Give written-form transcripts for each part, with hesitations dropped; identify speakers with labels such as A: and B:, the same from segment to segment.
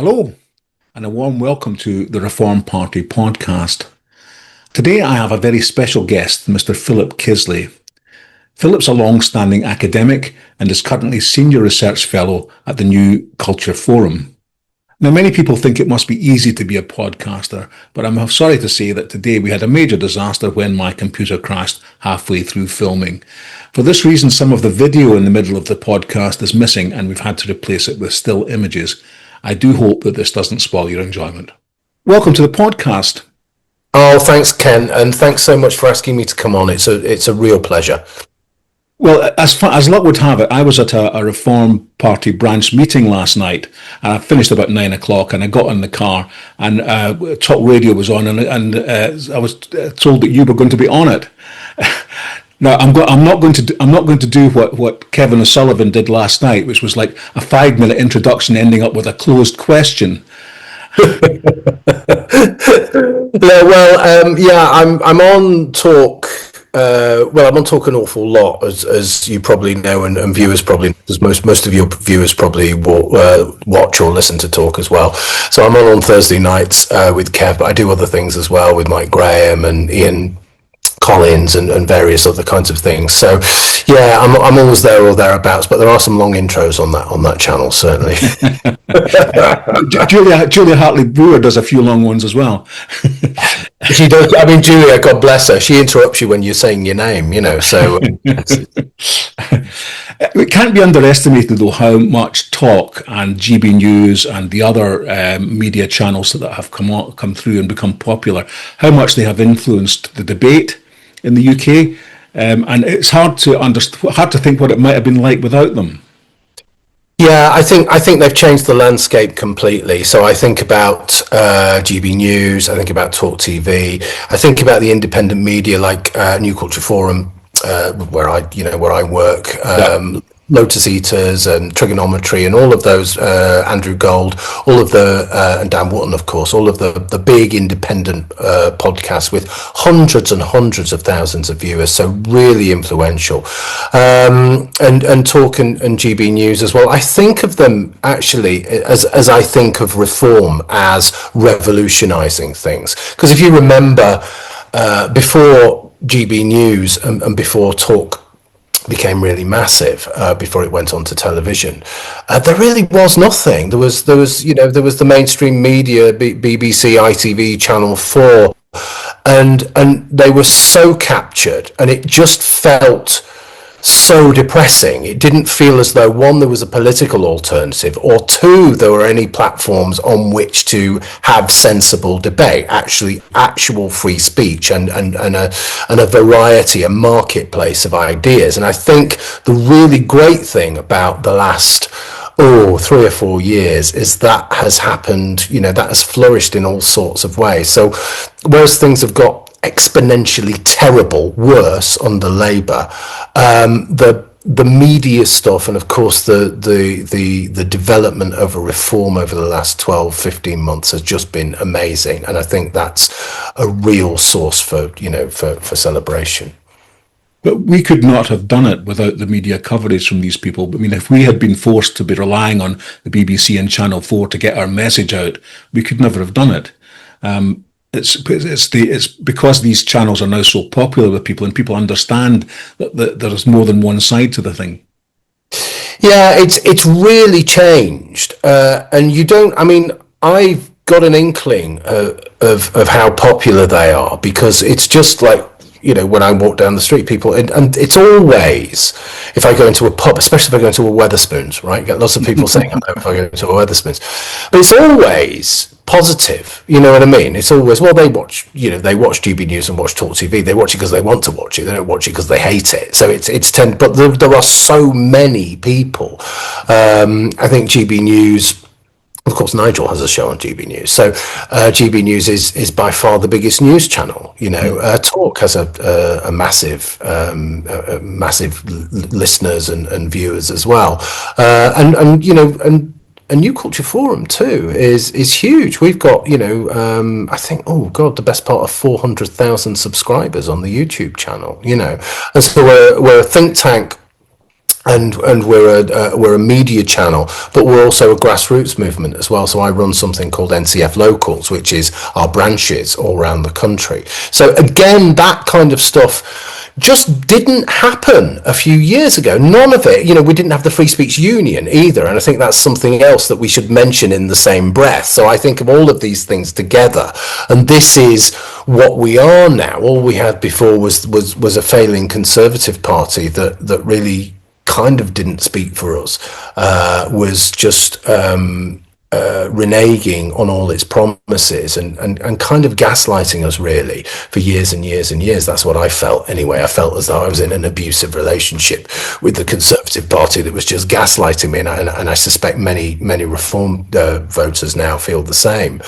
A: Hello, and a warm welcome to the Reform Party podcast. Today I have a very special guest, Mr. Philip Kiszely. Philip's a long-standing academic and is currently Senior Research Fellow at the New Culture Forum. Now, many people think it must be easy to be a podcaster, but I'm sorry to say that today we had a major disaster when my computer crashed halfway through filming. For this reason, some of the video in the middle of the podcast is missing, and we've had to replace it with still images. I do hope that this doesn't spoil your enjoyment. Welcome to the podcast.
B: Oh, thanks, Ken, and thanks so much for asking me to come on. It's a real pleasure.
A: Well, as luck would have it, I was at a Reform Party branch meeting last night, and I finished about 9 o'clock, and I got in the car, and talk radio was on, and I was told that you were going to be on it. Now, I'm not going to do what Kevin O'Sullivan did last night, which was like a 5-minute introduction ending up with a closed question.
B: I'm on talk. I'm on talk an awful lot, as you probably know, and viewers probably, because most of your viewers probably watch or listen to talk as well. So I'm on Thursday nights with Kev, but I do other things as well with Mike Graham and Ian Collins and various other kinds of things. So yeah, I'm always there or thereabouts, but there are some long intros on that channel, certainly.
A: Julia Hartley Brewer does a few long ones as well.
B: She does. I mean, Julia, God bless her, she interrupts you when you're saying your name, so
A: it can't be underestimated though how much Talk and GB News and the other media channels that have come through and become popular, how much they have influenced the debate in the UK, and it's hard to think what it might have been like without them.
B: Yeah, I think they've changed the landscape completely. So I think about GB News, I think about Talk TV, I think about the independent media like New Culture Forum, where I work. Lotus Eaters and Trigonometry and all of those, Andrew Gold, all of the, and Dan Wootton, of course, all of the big independent podcasts with hundreds and hundreds of thousands of viewers, so really influential. And Talk and GB News as well. I think of them actually as I think of Reform as revolutionising things. Because if you remember, before GB News and before Talk became really massive, before it went on to television, there really was nothing. There was the mainstream media, BBC, ITV, Channel 4, and they were so captured, and it just felt so depressing. It didn't feel as though, one, there was a political alternative, or two, there were any platforms on which to have sensible debate, actual free speech and a variety, a marketplace of ideas. And I think the really great thing about the last 3 or 4 years is that has happened, that has flourished in all sorts of ways. So whereas things have got exponentially terrible, worse under Labour, the media stuff, and of course the development of a Reform over the last 12-15 months has just been amazing, and I think that's a real source for celebration.
A: But we could not have done it without the media coverage from these people. I mean, if we had been forced to be relying on the BBC and Channel 4 to get our message out, we could never have done it. It's because these channels are now so popular with people, and people understand that there's more than one side to the thing.
B: Yeah, it's really changed, and you don't. I mean, I've got an inkling of how popular they are, because it's just like, when I walk down the street, people, and it's always, if I go into a pub, especially if I go into a Wetherspoons, right? You get lots of people saying hello if I go into a Wetherspoons, but it's always positive. You know what I mean? It's always, well, they watch GB News and watch Talk TV. They watch it because they want to watch it. They don't watch it because they hate it. So but there are so many people. I think GB News, of course, Nigel has a show on GB News. So GB News is by far the biggest news channel. Talk has a massive listeners and viewers as well. And New Culture Forum too is huge. We've got I think, the best part of 400,000 subscribers on the YouTube channel. And so we're a think tank and we're a media channel, but we're also a grassroots movement as well. So I run something called NCF Locals, which is our branches all around the country. So again, that kind of stuff just didn't happen a few years ago. None of it. We didn't have the Free Speech Union either, and I think that's something else that we should mention in the same breath. So I think of all of these things together, and this is what we are now. All we had before was a failing Conservative Party that really kind of didn't speak for us, was just reneging on all its promises and kind of gaslighting us really for years and years and years. That's what I felt anyway. I felt as though I was in an abusive relationship with the Conservative Party that was just gaslighting me, and I suspect many Reform voters now feel the same.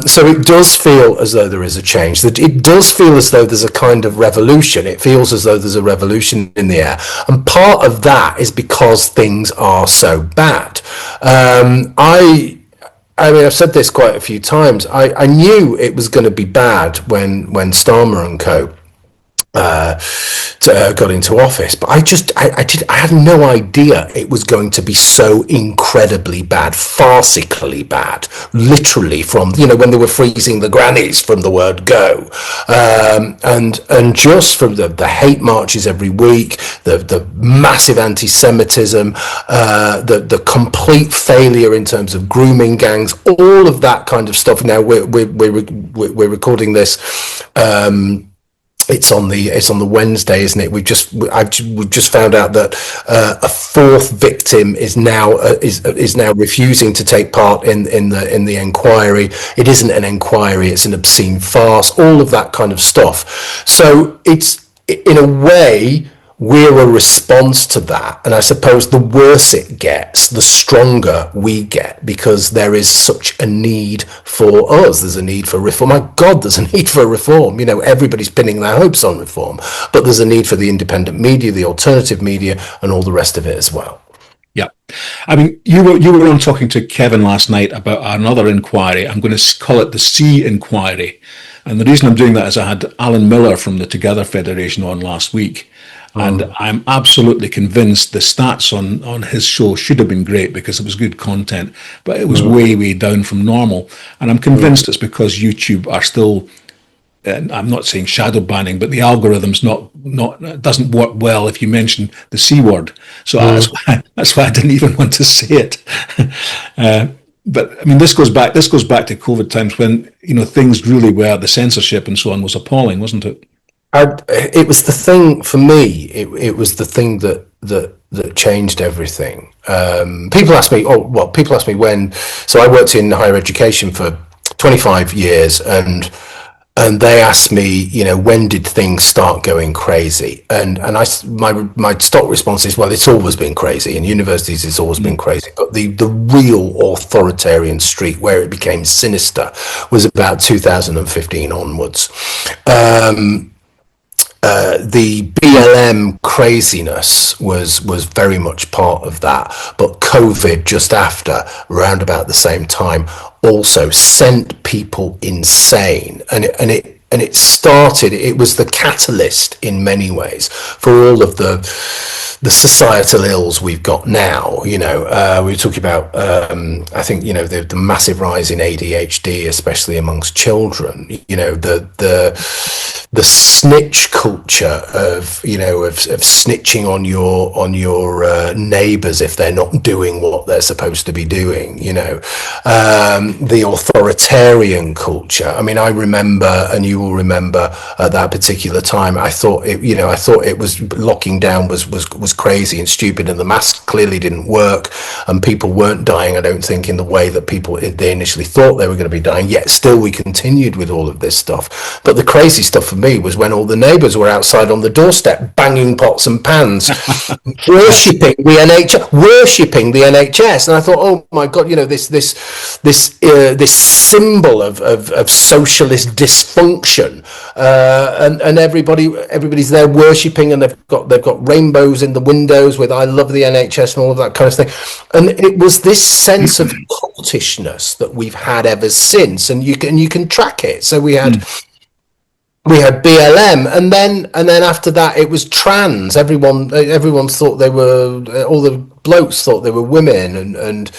B: So it does feel as though there is a change. It does feel as though there's a kind of revolution. It feels as though there's a revolution in the air, and part of that is because things are so bad. I mean, I've said this quite a few times. I knew it was going to be bad when Starmer and co. Got into office, but I had no idea it was going to be so incredibly bad, farcically bad, literally from when they were freezing the grannies from the word go, and just from the hate marches every week, the massive anti-Semitism, the complete failure in terms of grooming gangs, all of that kind of stuff. Now we're recording this. It's on the Wednesday, isn't it? We've just found out that a fourth victim is now refusing to take part in the enquiry. It isn't an enquiry; it's an obscene farce. All of that kind of stuff. So it's, in a way, we're a response to that, and I suppose the worse it gets, the stronger we get, because there is such a need for us. There's a need for reform. My God, there's a need for reform. Everybody's pinning their hopes on reform, but there's a need for the independent media, the alternative media, and all the rest of it as well.
A: Yeah, I mean, you were on talking to Kevin last night about another inquiry. I'm going to call it the C inquiry, and the reason I'm doing that is I had Alan Miller from the Together Federation on last week. And I'm absolutely convinced the stats on his show should have been great because it was good content, but it was way down from normal. And I'm convinced it's because YouTube are still, I'm not saying shadow banning, but the algorithm's doesn't work well if you mention the C word. So that's why I didn't even want to say it. But I mean, this goes back to COVID times when things really were, the censorship and so on was appalling, wasn't it?
B: It was the thing for me. It was the thing that changed everything. People ask me when. So I worked in higher education for 25 years, and they asked me, when did things start going crazy? And my stock response is, well, it's always been crazy. In universities, it's always been crazy. But the real authoritarian streak where it became sinister was about 2015 onwards. The BLM craziness was very much part of that, but COVID just after, around about the same time, also sent people insane, and it started. It was the catalyst in many ways for all of the societal ills we've got now. We were talking about, I think, the massive rise in ADHD, especially amongst children. The snitch culture of snitching on your neighbours if they're not doing what they're supposed to be doing. The authoritarian culture. I mean, I remember, and you will remember, at that particular time, I thought it was locking down was crazy and stupid, and the mask clearly didn't work, and people weren't dying, I don't think, in the way that they initially thought they were going to be dying. Yet still we continued with all of this stuff. But the crazy stuff for me was when all the neighbours were outside on the doorstep banging pots and pans, worshipping the NHS, and I thought, oh my God, this symbol of socialist dysfunction, and everybody's there worshipping, and they've got rainbows in the windows with "I love the NHS" and all of that kind of thing. And it was this sense of cultishness that we've had ever since, and you can track it. So we had we had BLM, and then after that it was trans. Everyone thought they were, all the blokes thought they were women, and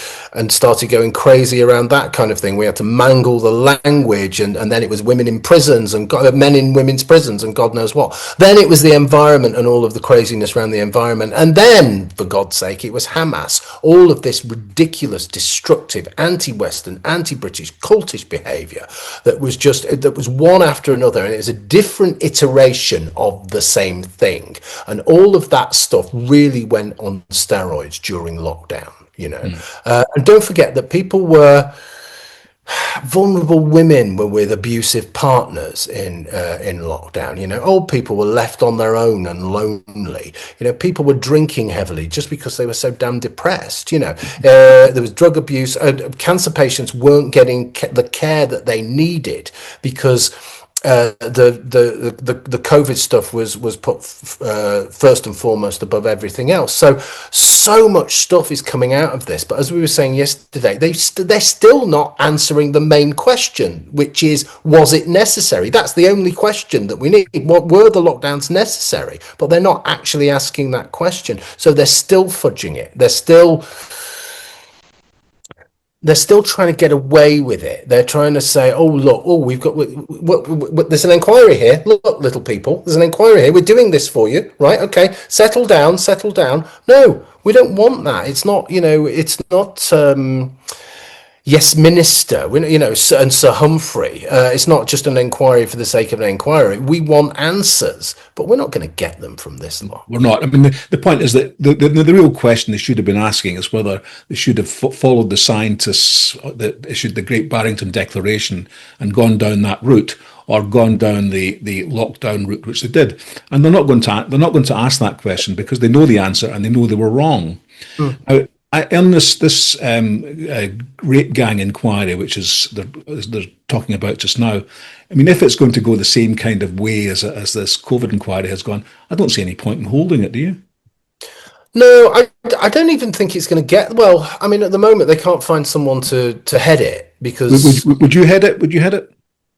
B: started going crazy around that kind of thing. We had to mangle the language, and then it was women in prisons and men in women's prisons and God knows what. Then it was the environment and all of the craziness around the environment, and then, for God's sake, it was Hamas. All of this ridiculous, destructive, anti-Western, anti-British, cultish behaviour that was one after another, and it was a different iteration of the same thing. And all of that stuff really went on steroids during lockdown, and don't forget that vulnerable women were with abusive partners in lockdown. Old people were left on their own and lonely. People were drinking heavily just because they were so damn depressed. There was drug abuse. Cancer patients weren't getting the care that they needed because the COVID stuff was put first and foremost above everything else. So much stuff is coming out of this, but as we were saying yesterday, they're still not answering the main question, which is, was it necessary? That's the only question that we need. What were the lockdowns necessary? But they're not actually asking that question, so they're still fudging it. They're still trying to get away with it. They're trying to say, oh, look, there's an inquiry here. Look, little people, there's an inquiry here. We're doing this for you, right? Okay, settle down. No, we don't want that. It's not, it's not Yes Minister, and Sir Humphrey. It's not just an inquiry for the sake of an inquiry. We want answers, but we're not going to get them from this lot.
A: We're not. I mean, the point is that the real question they should have been asking is whether they should have followed the scientists that issued the Great Barrington Declaration and gone down that route, or gone down the lockdown route, which they did. And they're not going to ask that question because they know the answer and they know they were wrong. Now, in this rape gang inquiry, which is they're talking about just now, I mean, if it's going to go the same kind of way as this COVID inquiry has gone, I don't see any point in holding it. Do you?
B: No, I don't even think it's going to get. Well, I mean, at the moment they can't find someone to head it because.
A: Would you head it? Would you head it?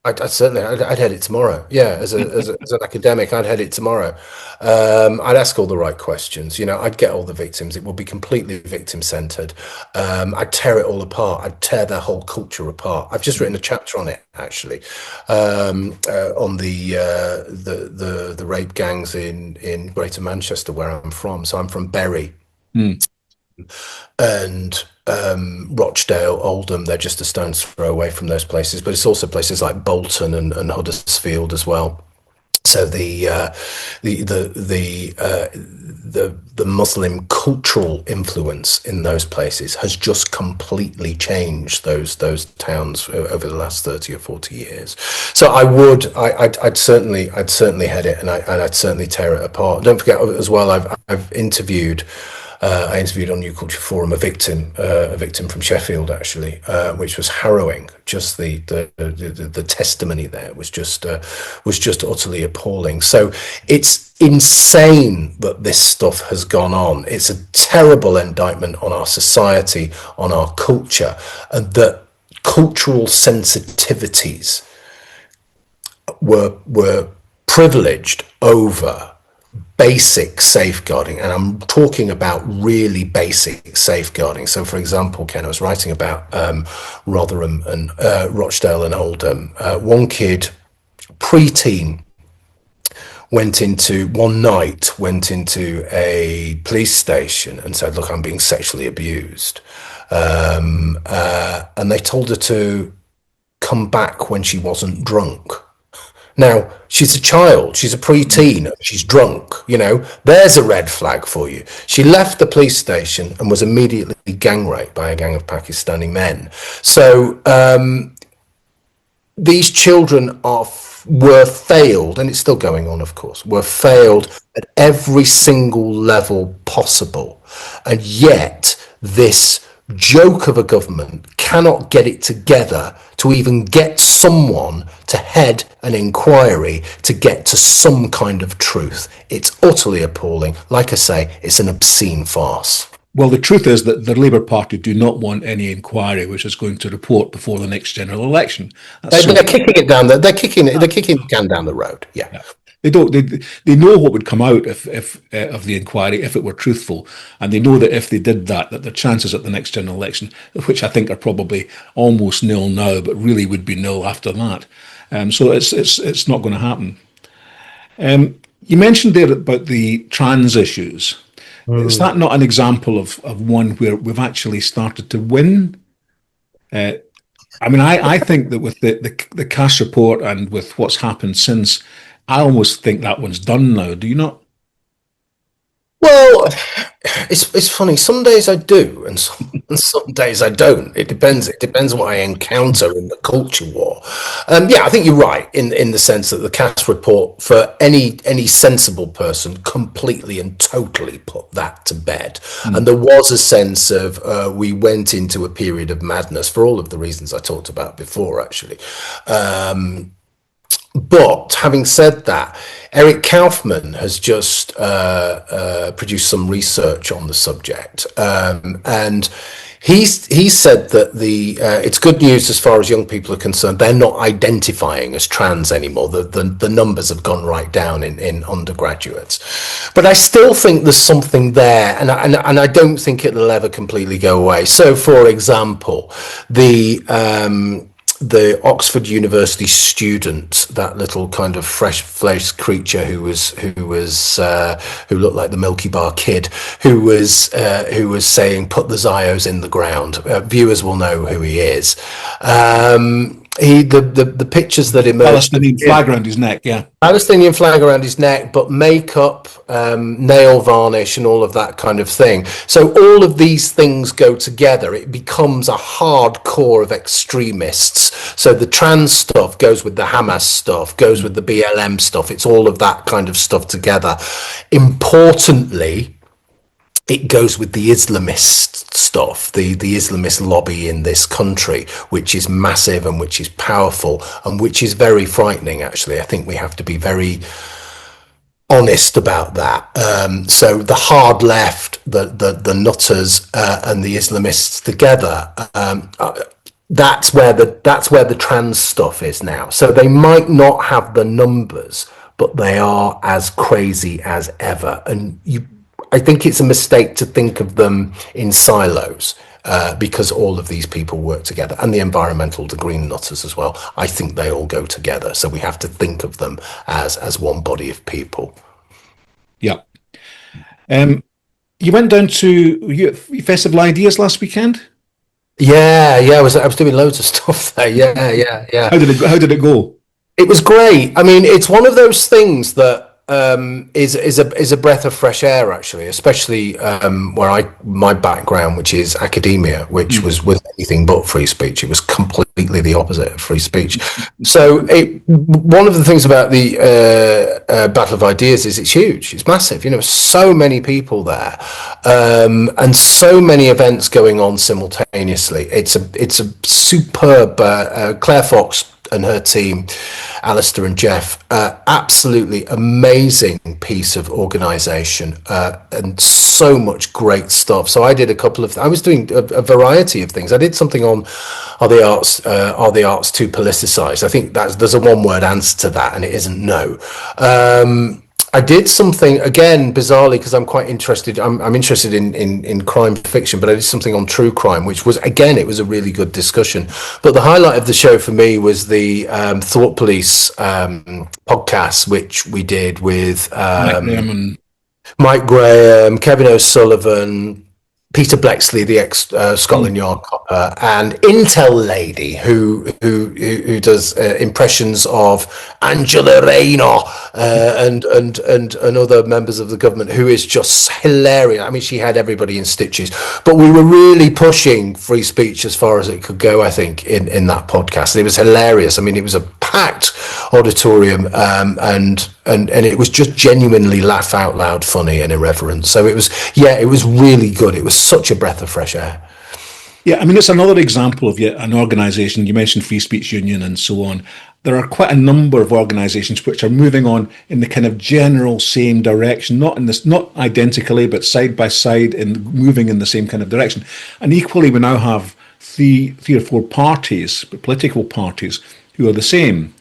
B: I'd head it tomorrow. Yeah, as an academic, I'd head it tomorrow. I'd ask all the right questions. I'd get all the victims. It would be completely victim-centered. I'd tear it all apart. I'd tear their whole culture apart. I've just written a chapter on it, actually, on the rape gangs in Greater Manchester, where I'm from. So I'm from Bury. And Rochdale, Oldham, they're just a stone's throw away from those places, but it's also places like Bolton and Huddersfield as well. So the Muslim cultural influence in those places has just completely changed those towns over the last 30 or 40 years. So I'd certainly head it, and I'd certainly tear it apart. Don't forget as well, I've interviewed. I interviewed on New Culture Forum a victim from Sheffield, actually, which was harrowing. Just the testimony there was just utterly appalling. So it's insane that this stuff has gone on. It's a terrible indictment on our society, on our culture, and that cultural sensitivities were privileged over basic safeguarding, and I'm talking about really basic safeguarding. So, for example, Ken, I was writing about Rotherham and Rochdale and Oldham. One kid, preteen, went into a police station and said, "Look, I'm being sexually abused," and they told her to come back when she wasn't drunk. Now, she's a child, she's a preteen, she's drunk, there's a red flag for you. She left the police station and was immediately gang raped by a gang of Pakistani men. So these children were failed, and it's still going on, of course, were failed at every single level possible. And yet this joke of a government cannot get it together to even get someone to head an inquiry to get to some kind of truth. It's utterly appalling. Like I say, it's an obscene farce.
A: Well, the truth is that the Labour Party do not want any inquiry which is going to report before the next general election.
B: They're kicking it down. They're kicking the can down the road. Yeah.
A: They don't. They know what would come out if of the inquiry if it were truthful, and they know that if they did that, that the chances at the next general election, which I think are probably almost nil now, but really would be nil after that. So it's not going to happen. You mentioned there about the trans issues. Is that not an example of one where we've actually started to win? I mean, I think that with the Cass report and with what's happened since, I almost think that one's done now. Do you not?
B: Well, it's funny. Some days I do, and some days I don't. It depends. It depends what I encounter in the culture war. Yeah, I think you're right in the sense that the Cass report, for any sensible person, completely and totally put that to bed. And there was a sense of we went into a period of madness for all of the reasons I talked about before, actually. But having said that, Eric Kaufman has just produced some research on the subject, and he said that it's good news as far as young people are concerned. They're not identifying as trans anymore. The numbers have gone right down in undergraduates, but I still think there's something there, and I don't think it'll ever completely go away. So, for example, the Oxford University student, that little kind of fresh-faced creature who looked like the Milky Bar Kid, who was saying, "Put the Zios in the ground." Viewers will know who he is. The pictures that emerged,
A: Palestinian flag around his neck, yeah.
B: Palestinian flag around his neck, but makeup, nail varnish, and all of that kind of thing. So all of these things go together. It becomes a hardcore of extremists. So the trans stuff goes with the Hamas stuff, goes with the BLM stuff. It's all of that kind of stuff together. Importantly, it goes with the Islamist stuff, the Islamist lobby in this country, which is massive and which is powerful and which is very frightening, actually. I think we have to be very honest about that. So the hard left, the nutters and the Islamists together, that's where the trans stuff is now. So they might not have the numbers, but they are as crazy as ever. And I think it's a mistake to think of them in silos, because all of these people work together, and the environmental, the green nutters as well. I think they all go together. So we have to think of them as one body of people.
A: Yeah. You went down to Festival Ideas last weekend?
B: Yeah. I was doing loads of stuff there. Yeah.
A: How did it go?
B: It was great. I mean, it's one of those things that is a breath of fresh air, actually, especially where my background, which is academia, which was anything but free speech. It was completely the opposite of free speech. So one of the things about the Battle of Ideas is it's huge, it's massive. So many people there, and so many events going on simultaneously. It's a superb. Claire Fox and her team, Alistair and Jeff, absolutely amazing piece of organisation, and so much great stuff. So I did I was doing a variety of things. I did something on are the arts too politicised? I think there's a one-word answer to that, and it isn't no. I did something, again, bizarrely, because I'm quite interested. I'm interested in crime fiction, but I did something on true crime, which was, again, it was a really good discussion. But the highlight of the show for me was the Thought Police podcast, which we did with Mike Graham, Kevin O'Sullivan, Peter Blexley, the ex Scotland Yard copper, and Intel Lady, who does impressions of Angela Rayner and other members of the government, who is just hilarious. I mean, she had everybody in stitches. But we were really pushing free speech as far as it could go, I think, in that podcast. It was hilarious. I mean, it was a packed auditorium, and it was just genuinely laugh out loud funny and irreverent. So it was really good. It was such a breath of fresh air.
A: Yeah, I mean, it's another example of yet an organisation. You mentioned Free Speech Union and so on, there are quite a number of organisations which are moving on in the kind of general same direction, not identically, but side by side, and moving in the same kind of direction. And equally, we now have three or four parties, political parties, who are the same.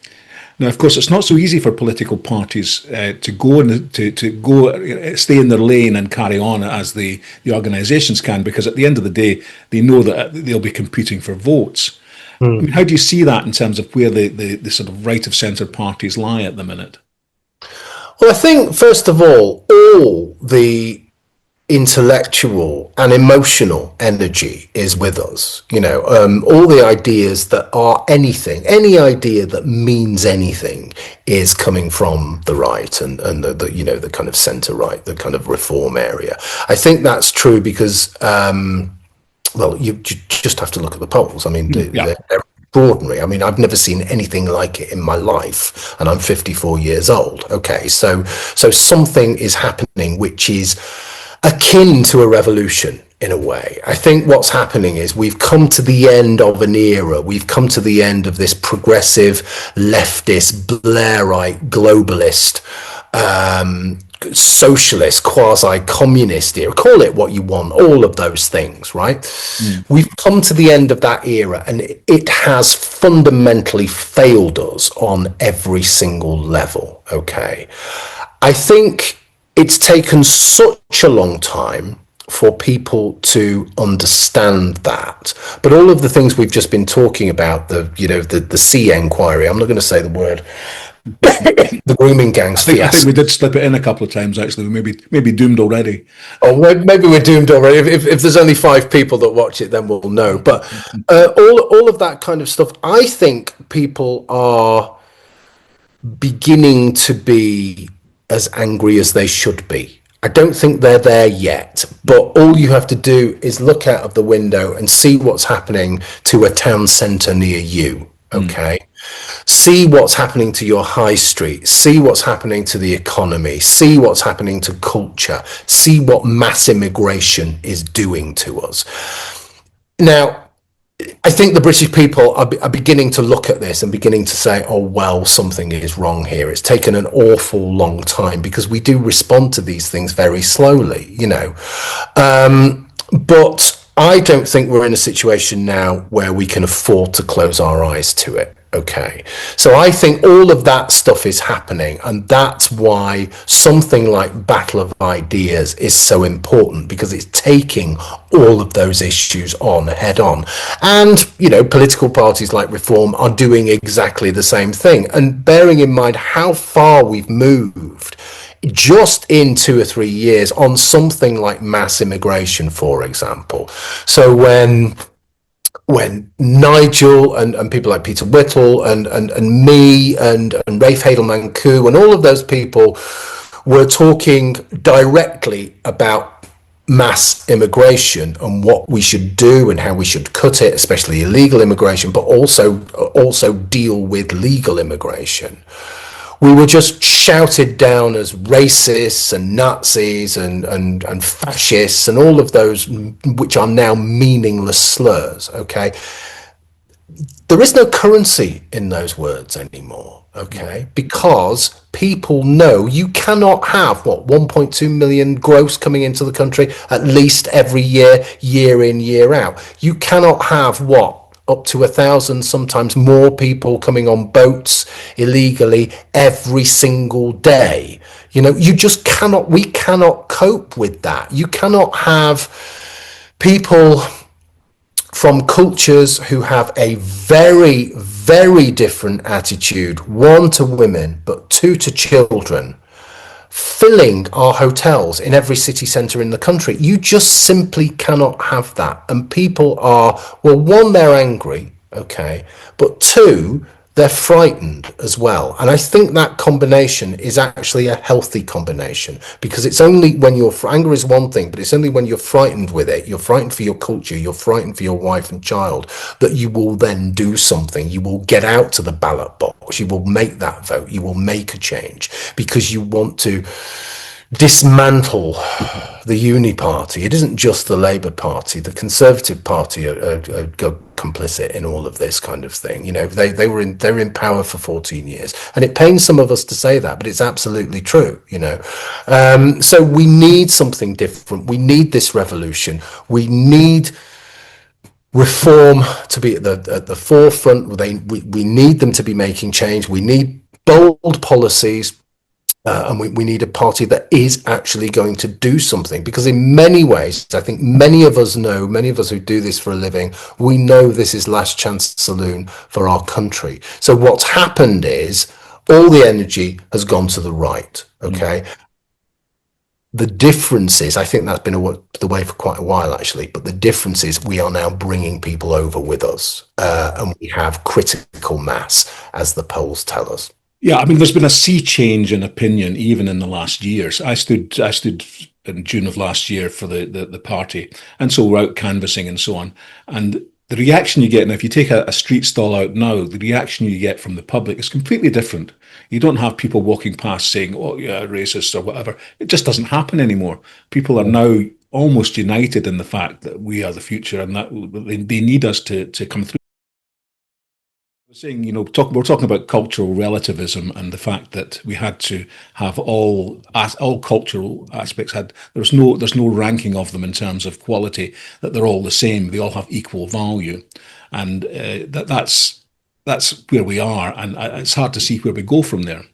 A: Now, of course, it's not so easy for political parties to stay in their lane and carry on as the organisations can, because at the end of the day, they know that they'll be competing for votes. I mean, how do you see that in terms of where the sort of right of centre parties lie at the minute?
B: Well, I think, first of all the intellectual and emotional energy is with us. All the ideas that are anything, any idea that means anything, is coming from the right and the kind of centre right, the kind of reform area. I think that's true because well, you just have to look at the polls. I mean, they're extraordinary. I mean, I've never seen anything like it in my life, and I'm 54 years old. Okay, so something is happening which is akin to a revolution in a way. I think what's happening is we've come to the end of an era. We've come to the end of this progressive, leftist, Blairite, globalist, socialist, quasi-communist era, call it what you want, all of those things, right? We've come to the end of that era, and it has fundamentally failed us on every single level. Okay, I think it's taken such a long time for people to understand that, but all of the things we've just been talking about, the C enquiry, I'm not going to say the word, the grooming gangs
A: I think we did slip it in a couple of times, actually. We maybe doomed already.
B: Oh, maybe we're doomed already. If there's only 5 people that watch it, then we'll know. But all of that kind of stuff, I think people are beginning to be as angry as they should be. I don't think they're there yet, but all you have to do is look out of the window and see what's happening to a town centre near you. Okay, see what's happening to your high street, see what's happening to the economy, see what's happening to culture, see what mass immigration is doing to us. Now, I think the British people are beginning to look at this and beginning to say, oh, well, something is wrong here. It's taken an awful long time because we do respond to these things very slowly, but I don't think we're in a situation now where we can afford to close our eyes to it. Okay, so I think all of that stuff is happening, and that's why something like Battle of Ideas is so important, because it's taking all of those issues on head on. And, political parties like Reform are doing exactly the same thing. And bearing in mind how far we've moved just in 2 or 3 years on something like mass immigration, for example. So when Nigel and people like Peter Whittle and me and Rafe Hadelman-Koo and all of those people were talking directly about mass immigration and what we should do and how we should cut it, especially illegal immigration, but also deal with legal immigration, we were just shouted down as racists and Nazis and fascists and all of those which are now meaningless slurs. Okay, there is no currency in those words anymore. Okay, because people know you cannot have 1.2 million gross coming into the country at least every year, year in, year out. You cannot have up to 1,000, sometimes more people coming on boats illegally every single day. You just cannot, we cannot cope with that. You cannot have people from cultures who have a very, very different attitude, 1 to women, but 2 to children, filling our hotels in every city centre in the country. You just simply cannot have that. And people are, well, 1, they're angry, okay, but 2, they're frightened as well. And I think that combination is actually a healthy combination, because it's only when anger is one thing, but it's only when you're frightened with it, you're frightened for your culture, you're frightened for your wife and child, that you will then do something. You will get out to the ballot box, you will make that vote, you will make a change, because you want to dismantle the Uni Party. It isn't just the Labour Party. The Conservative Party are complicit in all of this kind of thing. You know, they're in power for 14 years, and it pains some of us to say that, but it's absolutely true. You know, so we need something different. We need this revolution. We need reform to be at the forefront. We need them to be making change. We need bold policies. And we need a party that is actually going to do something, because in many ways, I think many of us who do this for a living, we know this is last chance saloon for our country. So what's happened is all the energy has gone to the right. Okay. The difference is, I think that's been the way for quite a while, actually, but the difference is we are now bringing people over with us, and we have critical mass, as the polls tell us.
A: Yeah, I mean, there's been a sea change in opinion even in the last years. I stood in June of last year for the party, and so we're out canvassing and so on. And the reaction you get, and if you take a street stall out now, the reaction you get from the public is completely different. You don't have people walking past saying, "Oh, yeah, racist" or whatever. It just doesn't happen anymore. People are now almost united in the fact that we are the future, and that they need us to come through. Saying, you know, we're talking about cultural relativism and the fact that we had to have all cultural aspects there's no ranking of them in terms of quality, that they're all the same, they all have equal value, and that's where we are, and it's hard to see where we go from there.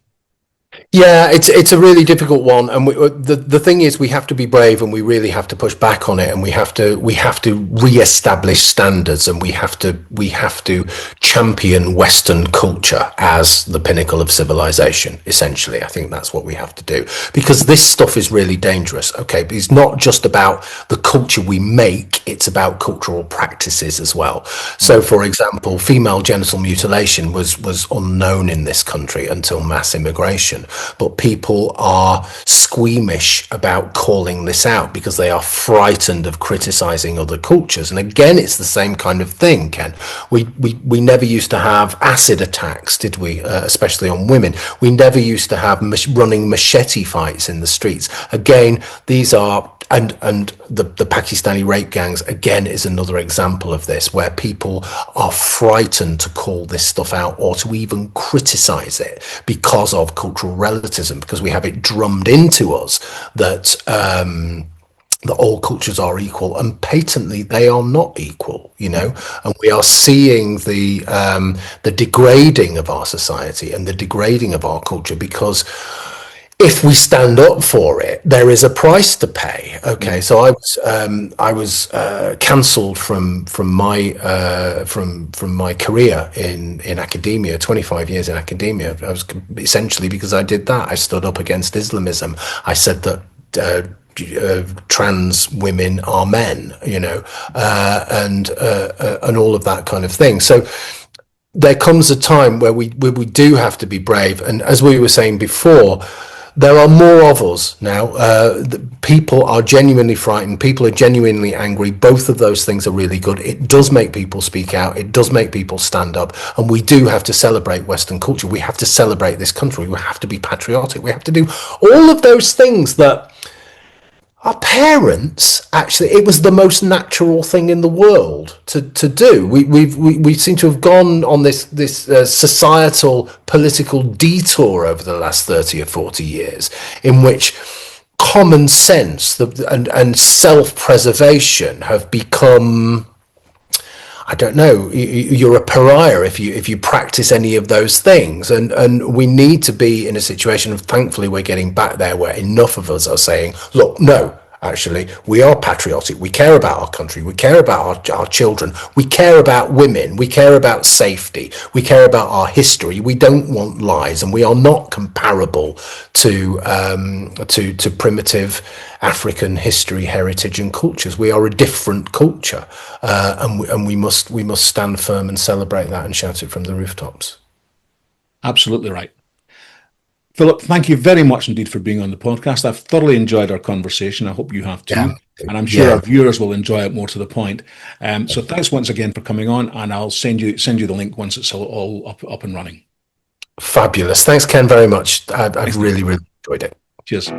B: Yeah, it's a really difficult one, and the thing is, we have to be brave, and we really have to push back on it, and we have to re-establish standards, and we have to champion Western culture as the pinnacle of civilization. Essentially, I think that's what we have to do, because this stuff is really dangerous. Okay, but it's not just about the culture we make; it's about cultural practices as well. So, for example, female genital mutilation was unknown in this country until mass immigration. But people are squeamish about calling this out because they are frightened of criticizing other cultures. And again, it's the same kind of thing, Ken. We never used to have acid attacks, did we? Especially on women. We never used to have running machete fights in the streets. Again, these are and the Pakistani rape gangs, again, is another example of this, where people are frightened to call this stuff out or to even criticize it because of cultural relativism, because we have it drummed into us that all cultures are equal, and patently they are not equal, you know. And we are seeing the degrading of our society and the degrading of our culture, because if we stand up for it, there is a price to pay. Okay, so I was cancelled from my career in academia. 25 years in academia. I was essentially because I did that. I stood up against Islamism. I said that trans women are men, you know, and all of that kind of thing. So there comes a time where we do have to be brave, and as we were saying before, there are more of us now. People are genuinely frightened. People are genuinely angry. Both of those things are really good. It does make people speak out. It does make people stand up. And we do have to celebrate Western culture. We have to celebrate this country. We have to be patriotic. We have to do all of those things that our parents, actually, it was the most natural thing in the world to do. We seem to have gone on this societal political detour over the last 30 or 40 years, in which common sense and self-preservation have become, I don't know, you're a pariah if you practice any of those things, and we need to be in a situation of, thankfully we're getting back there, where enough of us are saying, look, no, actually we are patriotic, we care about our country, we care about our children, we care about women, we care about safety, we care about our history, we don't want lies, and we are not comparable to primitive African history, heritage and cultures. We are a different culture, and we must stand firm and celebrate that and shout it from the rooftops.
A: Absolutely right. Philip, thank you very much indeed for being on the podcast. I've thoroughly enjoyed our conversation. I hope you have too. Yeah. And I'm sure our viewers will enjoy it more to the point. So thanks once again for coming on, and I'll send you the link once it's all up and running.
B: Fabulous. Thanks, Ken, very much. I've really enjoyed it.
A: Cheers.